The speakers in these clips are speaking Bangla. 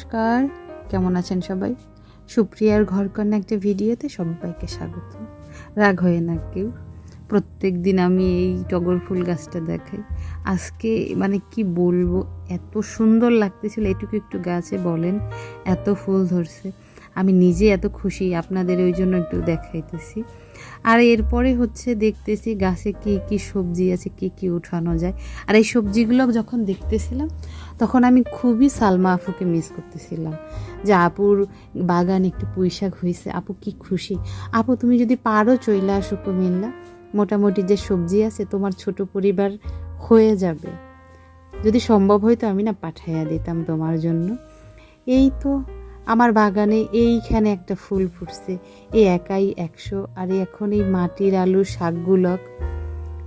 নমস্কার, কেমন আছেন সবাই? সুপ্রিয়ার ঘরকন্যা একটা ভিডিওতে সবাইকে স্বাগত। রাগ হয় না কেউ, প্রত্যেক দিন আমি এই টগর ফুল গাছটা দেখাই। আজকে মানে কি বলবো, এত সুন্দর লাগতেছিল। এটুকু একটু গাছে বলেন, এত ফুল ধরছে। আমি নিজে এত খুশি, আপনাদের ওই জন্য একটু দেখাইতেছি। আর এরপরে হচ্ছে দেখতেছি গাছে কী কী সবজি আছে, কী কী উঠানো যায়। আর এই সবজিগুলো যখন দেখতেছিলাম তখন আমি খুবই সালমা আপুকে মিস করতেছিলাম, যে আপুর বাগান একটু পুঁই শাক হয়েছে। আপু কি খুশি। আপু তুমি যদি পারো চইলা আসো কুমিল্লা, মোটামুটি যে সবজি আছে তোমার ছোট পরিবার হয়ে যাবে। যদি সম্ভব হয়তো আমি না পাঠাইয়া দিতাম তোমার জন্য। এই তো আমার বাগানে এইখানে একটা ফুল ফুটছে, এই একাই 100। আর এখন এই মাটির আলু শাকগুলো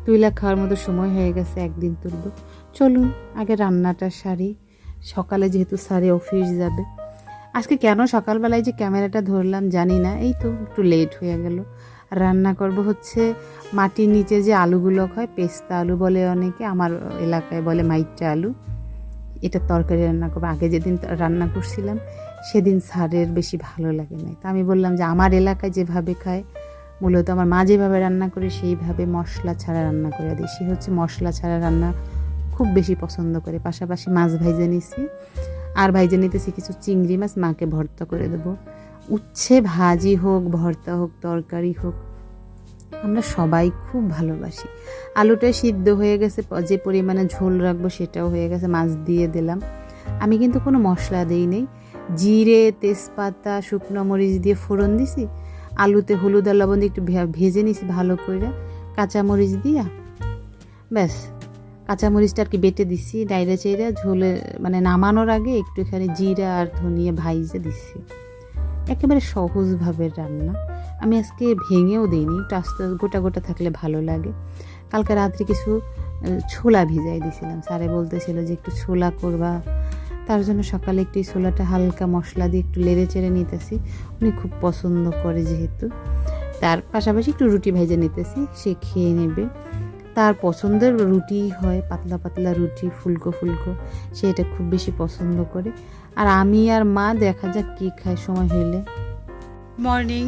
তুইলা খাওয়ার মতো সময় হয়ে গেছে, একদিন তুলব। চলুন আগে রান্নাটা সারি, সকালে যেহেতু স্যারে অফিস যাবে। আজকে কেন সকালবেলায় যে ক্যামেরাটা ধরলাম জানি না, এই তো একটু লেট হয়ে গেল। রান্না করব হচ্ছে মাটির নিচে যে আলুগুলো হয়, পেস্তা আলু বলে অনেকে, আমার এলাকায় বলে মাইটটা আলু। এটা তরকারি রান্না করবো। আগে যেদিন রান্না করছিলাম সেদিন স্যারের বেশি ভালো লাগে নাই, তা আমি বললাম যে আমার এলাকায় যেভাবে খায়, মূলত আমার মা যেভাবে রান্না করে সেইভাবে মশলা ছাড়া রান্না করে দিই। সে হচ্ছে মশলা ছাড়া রান্না খুব বেশি পছন্দ করে। পাশাপাশি মাছ ভাইজে নিছি, আর ভাইজে নিতেছি কিছু চিংড়ি মাছ, মাকে ভর্তা করে দেবো। উচ্ছে ভাজি হোক, ভর্তা হোক, তরকারি হোক, আমরা সবাই খুব ভালোবাসি। আলুটা সিদ্ধ হয়ে গেছে, যে পরিমাণে ঝোল রাখবো সেটাও হয়ে গেছে, মাছ দিয়ে দিলাম। আমি কিন্তু কোনো মশলা দিই নেই, জিরে, তেজপাতা, শুকনো মরিচ দিয়ে ফোড়ন দিছি, আলুতে হলুদ আর লবণ দিয়ে একটু ভেজে নিছি ভালো করে, কাঁচামরিচ দিয়া ব্যাস। কাঁচামরিচটা আর কি বেটে দিছি, ডাইরা চাইরা ঝোলে মানে নামানোর আগে একটুখানি জিরা আর ধনিয়া ভাইজে দিছি। একেবারে সহজভাবে রান্না। আমি আজকে ভেঙেও দিইনি, একটু আস্তে গোটা গোটা থাকলে ভালো লাগে। কালকে রাত্রে কিছু ছোলা ভিজাই দিয়েছিলাম, স্যারে বলতেছিল যে একটু ছোলা করবা, তার জন্য সকালে একটু ছোলাটা হালকা মশলা দিয়ে একটু লেড়ে চেড়ে নিতেছি। উনি খুব পছন্দ করে যেহেতু, তার পাশাপাশি একটু রুটি ভেজে নিতেছি, সে খেয়ে নেবে। তার পছন্দের রুটি হয়, পাতলা পাতলা রুটি, ফুলকো ফুলকো, সে এটা খুব বেশি পছন্দ করে। আর আমি আর মা দেখা যাক কী খায় সময় হইলে। মর্নিং,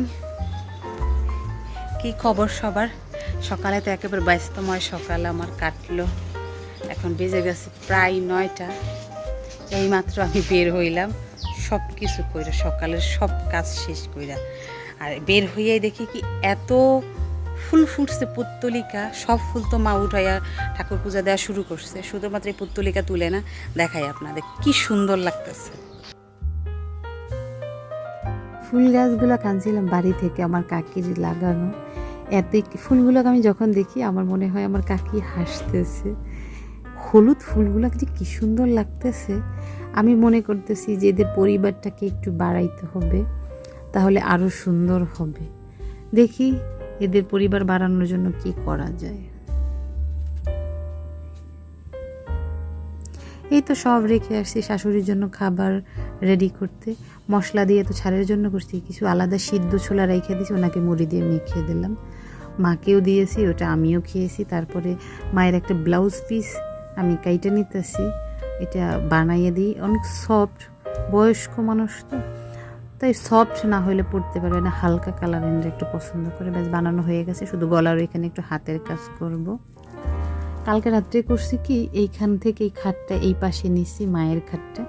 কি খবর সবার? সকালে তো একেবারে ব্যস্তময় সকাল আমার কাটলো। এখন বেজে গেছে প্রায় 9টা। এইমাত্র আমি বের হইলাম সব কিছু কইরা, সকালের সব কাজ শেষ কইরা। আর বের হইয়াই দেখি কি এত ফুল ফুটছে, পুত্তলিকা। সব ফুল তো মা উঠাইয়া ঠাকুর পূজা দেওয়া শুরু করছে, শুধুমাত্র এই পুত্তলিকা তুলে না, দেখাই আপনাদের কি সুন্দর লাগতেছে। ফুল গাছগুলো কানছিলাম বাড়ি থেকে, আমার কাকির লাগানো। এত ফুলগুলোকে আমি যখন দেখি আমার মনে হয় আমার কাকি হাসতেছে। হলুদ ফুলগুলো যে কি সুন্দর লাগতেছে। আমি মনে করতেছি যে এদের পরিবারটাকে একটু বাড়াইতে হবে, তাহলে আরও সুন্দর হবে। দেখি এদের পরিবার বাড়ানোর জন্য কি করা যায়। এই তো সব রেখে আসছি শাশুড়ির জন্য খাবার রেডি করতে। মশলা দিয়ে তো ছাড়ের জন্য করছি, কিছু আলাদা সিদ্ধ ছোলা রেখে দিয়েছি, ওনাকে মুড়ি দিয়ে মেখে দিলাম। মাকেও দিয়েছি, ওটা আমিও খেয়েছি। তারপরে মায়ের একটা ব্লাউজ পিস আমি কাইটে নিতেছি, এটা বানাইয়ে দিই। অনেক সফট, বয়স্ক মানুষ তো, তাই সফট না হলে পড়তে পারবে না, হালকা কালারের একটু পছন্দ করে। ব্যাস বানানো হয়ে গেছে, শুধু গলার এখানে একটু হাতের কাজ করব। কালকে রাত্রে করছি কি, এইখান থেকে এই খাটটা এই পাশে নিচ্ছি, মায়ের খাটটা,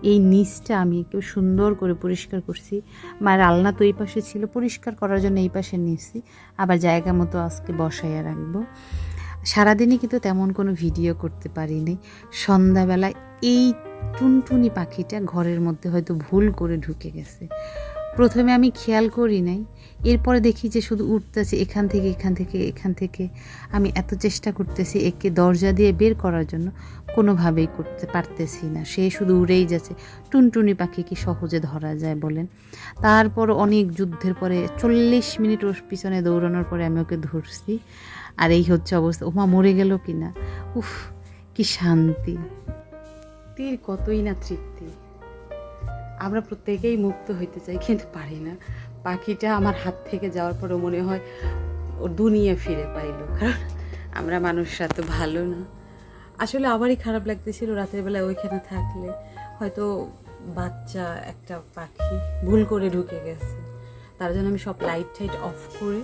এই নিচটা আমি একটু সুন্দর করে পরিষ্কার করছি। মায়ের আলনা তো এই পাশে ছিল, পরিষ্কার করার জন্য এই পাশে নিচ্ছি, আবার জায়গা মতো আজকে বসাইয়া রাখবো। সারাদিনই কিন্তু তেমন কোনো ভিডিও করতে পারিনি। সন্ধ্যাবেলায় এই টুনটুনি পাখিটা ঘরের মধ্যে হয়তো ভুল করে ঢুকে গেছে। প্রথমে আমি খেয়াল করি নাই, এরপরে দেখি যে শুধু উঠতেছে এখান থেকে এখান থেকে এখান থেকে। আমি এত চেষ্টা করতেছি একে দরজা দিয়ে বের করার জন্য, কোনোভাবেই করতে পারতেছি না। সে শুধু উড়েই যাচ্ছে। টুনটুনি পাখি কি সহজে ধরা যায় বলেন? তারপর অনেক যুদ্ধের পরে 40 মিনিট ওর পিছনে দৌড়ানোর পরে আমি ওকে ধরছি। আর এই হচ্ছে অবস্থা। ওমা মরে গেল কিনা, উফ কি শান্তি, তীর কতই না তৃপ্তি। আমরা প্রত্যেকেই মুক্ত হইতে চাই কিন্তু পারি না। পাখিটা আমার হাত থেকে যাওয়ার পরেও মনে হয় ও দুনিয়া ফিরে পাইল, কারণ আমরা মানুষরা তো ভালো না। আসলে আবারই খারাপ লাগতেছিল রাতের বেলায় ওইখানে থাকলে, হয়তো বাচ্চা একটা পাখি ভুল করে ঢুকে গেছে, তার জন্য আমি সব লাইট টাইট অফ করে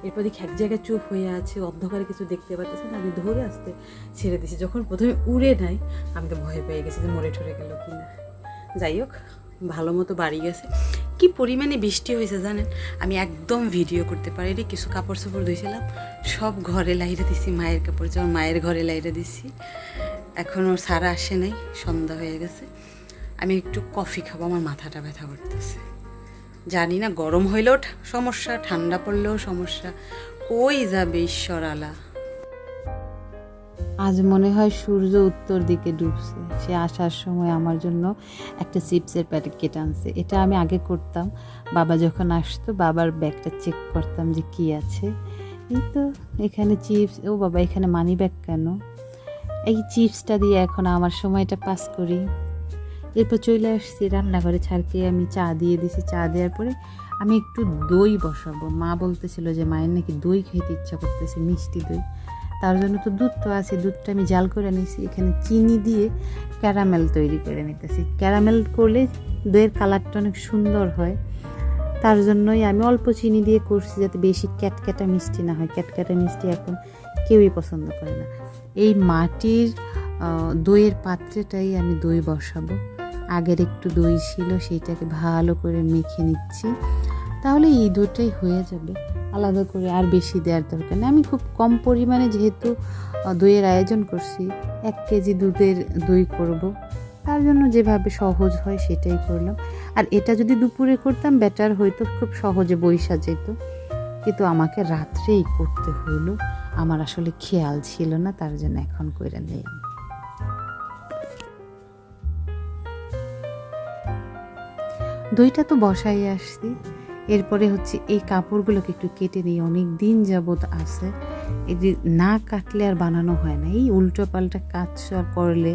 এরপর দেখি এক জায়গায় চুপ হয়ে আছে, অন্ধকারে কিছু দেখতে পাচ্ছি না, আমি ধরে আসতে ছেড়ে দিয়েছি। যখন প্রথমে উড়ে নাই আমি তো ভয় পেয়ে গেছি যে মরে ঠরে গেল কি না। যাই হোক, ভালো মতো বাড়ি গেছে। কি পরিমাণে বৃষ্টি হয়েছে জানেন, আমি একদম ভিডিও করতে পারিনি। কিছু কাপড় চোপড় ধুয়েছিলাম, সব ঘরে লাইরে দিছি, মায়ের কাপড় যেমন মায়ের ঘরে লাইরে দিছি। এখন ওর সারা আসে নাই, সন্ধ্যা হয়ে গেছে। আমি একটু কফি খাবো, আমার মাথাটা ব্যথা করতেছে। জানি না গরম হইলেও সমস্যা, ঠান্ডা পড়লেও সমস্যা, কই যাবে ঈশ্বর আলা। আজ মনে হয় সূর্য উত্তর দিকে ডুবছে। সে আসার সময় আমার জন্য একটা চিপসের প্যাকেট আনছে। এটা আমি আগে করতাম, বাবা যখন আসতো বাবার ব্যাগটা চেক করতাম যে কি আছে। এই তো এখানে চিপস। ও বাবা, এখানে মানি ব্যাগ কেন? এই চিপসটা দিয়ে এখন আমার সময়টা পাস করি। এরপর চলে আসছি রান্নাঘরে, ছাড়কে আমি চা দিয়ে দিছি। চা দেওয়ার পরে আমি একটু দই বসাবো। মা বলতেছিল যে মায়ের নাকি দই খেতে ইচ্ছা করতেছে, মিষ্টি দই। তার জন্য তো দুধ তো আছে, দুধটা আমি জাল করে নিয়েছি। এখানে চিনি দিয়ে ক্যারামেল তৈরি করে নিতেছি। ক্যারামেল করলে দইয়ের কালারটা অনেক সুন্দর হয়, তার জন্যই আমি অল্প চিনি দিয়ে করছি, যাতে বেশি ক্যাটক্যাটা মিষ্টি না হয়। ক্যাটক্যাটা মিষ্টি এখন কেউই পছন্দ করে না। এই মাটির দইয়ের পাত্রেটাই আমি দই বসাবো। আগের একটু দই ছিল, সেইটাকে ভালো করে মেখে নিচ্ছি, তাহলে এই দুটোই হয়ে যাবে। আলাদা করে আর বেশি দেওয়ার দরকার নেই। আমি খুব কম পরিমাণে যেহেতু দইয়ের আয়োজন করছি, 1 কেজি দুধের দই করব, তার জন্য যেভাবে সহজ হয় সেটাই করলাম। আর এটা যদি দুপুরে করতাম বেটার হয়তো, খুব সহজে বইসা যেত, কিন্তু আমাকে রাত্রেই করতে হলো। আমার আসলে খেয়াল ছিল না, তার জন্য এখন করে নিলাম। দইটা তো বসাই আসছি। এরপরে হচ্ছে এই কাপড়গুলোকে একটু কেটে নিই, অনেক দিন যাবত আছে। এই যে না কাটলে আর বানানো হয় না, এই উল্টো পাল্টা কাজ করলে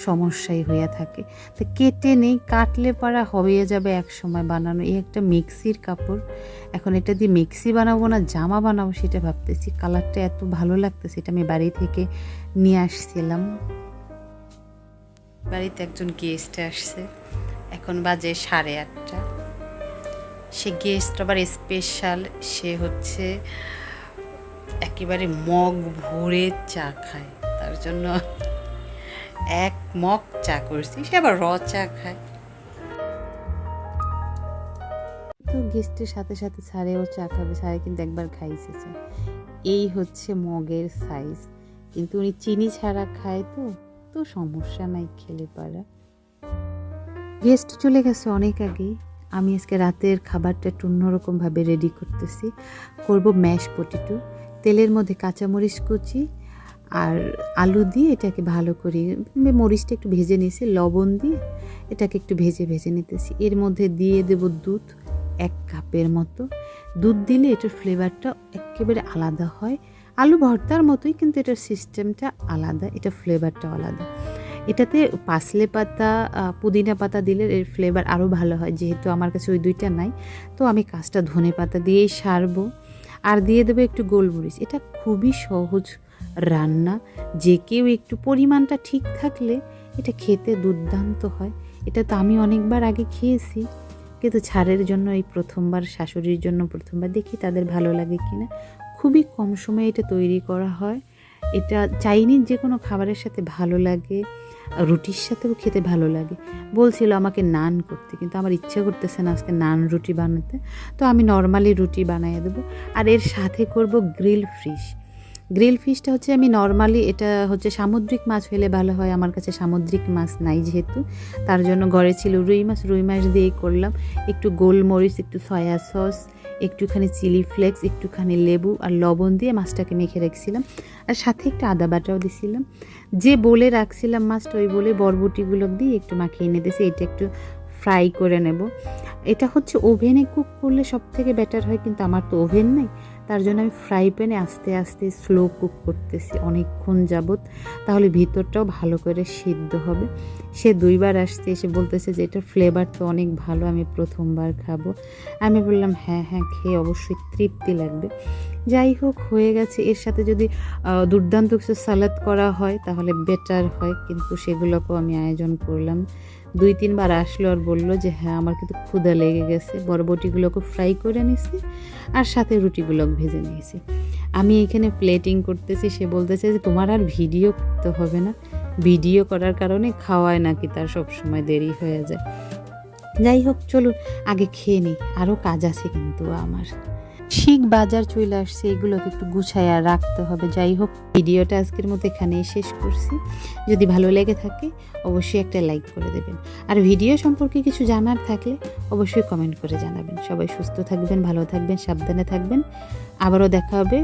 সমস্যাই হয়ে থাকে। তো কেটে নেই, কাটলে পারা হয়ে যাবে এক সময় বানানো। এই একটা মিক্সির কাপড়, এখন এটা দিয়ে মিক্সি বানাবো না জামা বানাবো সেটা ভাবতেছি। কালারটা এত ভালো লাগতেছে, এটা আমি বাড়ি থেকে নিয়ে আসছিলাম। বাড়িতে একজন গেস্ট আসছে, এখন বাজে 8:30। সে গেস্ট আবার স্পেশাল, সে হচ্ছে একেবারে মগ ভরে চা খায়, তার জন্য 1 মগ চা করছি। সে আবার চা খায়। তো গেস্টের সাথে সাথে স্যারেও চা খাবে, স্যারে কিন্তু একবার খাইছে চা। এই হচ্ছে মগের সাইজ, কিন্তু উনি চিনি ছাড়া খায়, তো সমস্যা নাই, খেলে পারা। গেস্ট চলে গেছে অনেক আগেই। আমি আজকে রাতের খাবারটা একটু অন্যরকমভাবে রেডি করতেছি। করব ম্যাশ পটেটো, তেলের মধ্যে কাঁচামরিচ কুচি আর আলু দিয়ে এটাকে ভালো করে, মরিচটা একটু ভেজে নিয়েছি, লবণ দিয়ে এটাকে একটু ভেজে নিতেছি। এর মধ্যে দিয়ে দেব দুধ 1 কাপের মতো। দুধ দিলে এটার ফ্লেভারটা একেবারে আলাদা হয়, আলু ভর্তার মতোই, কিন্তু এটার সিস্টেমটা আলাদা, এটা ফ্লেভারটা আলাদা। এটাতে পাসলে পাতা, পুদিনা পাতা দিলে এর ফ্লেভার আরও ভালো হয়। যেহেতু আমার কাছে ওই 2টা নাই, তো আমি কাজটা ধনে পাতা দিয়েই সারবো। আর দিয়ে দেবো একটু গোলমরিচ। এটা খুবই সহজ রান্না, যে কেউ একটু পরিমাণটা ঠিক থাকলে এটা খেতে দুর্দান্ত হয়। এটা তো আমি অনেকবার আগে খেয়েছি, কিন্তু ছাড়ের জন্য এই প্রথমবার, শাশুড়ির জন্য প্রথমবার, দেখি তাদের ভালো লাগে কিনা। খুবই কম সময়ে এটা তৈরি করা হয়। এটা চাইনিজ যে কোনো খাবারের সাথে ভালো লাগে, রুটির সাথেও খেতে ভালো লাগে। বলছিল আমাকে নান করতে, কিন্তু আমার ইচ্ছা করতেছে না আজকে নান রুটি বানাতে, তো আমি নর্মালি রুটি বানিয়ে দেবো। আর এর সাথে করব গ্রিল ফিশ। গ্রিল ফিশটা হচ্ছে আমি নর্মালি, এটা হচ্ছে সামুদ্রিক মাছ হলে ভালো হয়, আমার কাছে সামুদ্রিক মাছ নাই যেহেতু, তার জন্য ঘরে ছিল রুই মাছ দিয়েই করলাম। একটু গোলমরিচ, একটু সয়া সস, একটুখানি চিলি ফ্লেক্স, একটুখানি লেবু আর লবণ দিয়ে মাছটাকে মেখে রেখেছিলাম। আর সাথে একটু আদা বাটাও দিছিলাম। যে বলে রাখছিলাম মাছটা, ওই বলে বরবটিগুলো দিয়ে একটু মাখিয়ে এনে দিয়েছি। এটা একটু ফ্রাই করে নেব। এটা হচ্ছে ওভেনে কুক করলে সব থেকে বেটার হয়, কিন্তু আমার তো ওভেন নেই, তার জন্য আমি ফ্রাই প্যানে আস্তে আস্তে স্লো কুক করতেছি অনেকক্ষণ যাবত, তাহলে ভিতরটাও ভালো করে সিদ্ধ হবে। সে 2বার আসছে, এসে বলতেছে যে এটার ফ্লেভার তো অনেক ভালো, আমি প্রথমবার খাবো। আমি বললাম হ্যাঁ খেয়ে অবশ্যই তৃপ্তি লাগবে। যাই হোক, হয়ে গেছে। এর সাথে যদি দুর্দান্ত কিছু সালাদ করা হয় তাহলে বেটার হয়, কিন্তু সেগুলোকেও আমি আয়োজন করলাম। 2-3 বার আসলো আর বললো যে হ্যাঁ আমার কিন্তু ক্ষুধা লেগে গেছে। বরবটিগুলোকে ফ্রাই করে নিছি আর সাথে রুটিগুলো ভেজে নিয়েছি। আমি এখানে প্লেটিং করতেছি, সে বলতেছে যে তোমার আর ভিডিও করতে হবে না, ভিডিও করার কারণে খাওয়ায় নাকি তার সবসময় দেরি হয়ে যায়। যাই হোক চলুন আগে খেয়ে নিই, আরও কাজ আছে কিন্তু আমার। শিক বাজার চলে আসছে, এগুলোকে একটু গুছাইয়া রাখতে হবে। যাই হোক ভিডিওটা আজকের মতো এখানেই শেষ করছি। যদি ভালো লেগে থাকে অবশ্যই একটা লাইক করে দেবেন, আর ভিডিও সম্পর্কে কিছু জানার থাকলে অবশ্যই কমেন্ট করে জানাবেন। সবাই সুস্থ থাকবেন, ভালো থাকবেন, সাবধানে থাকবেন। আবারও দেখা হবে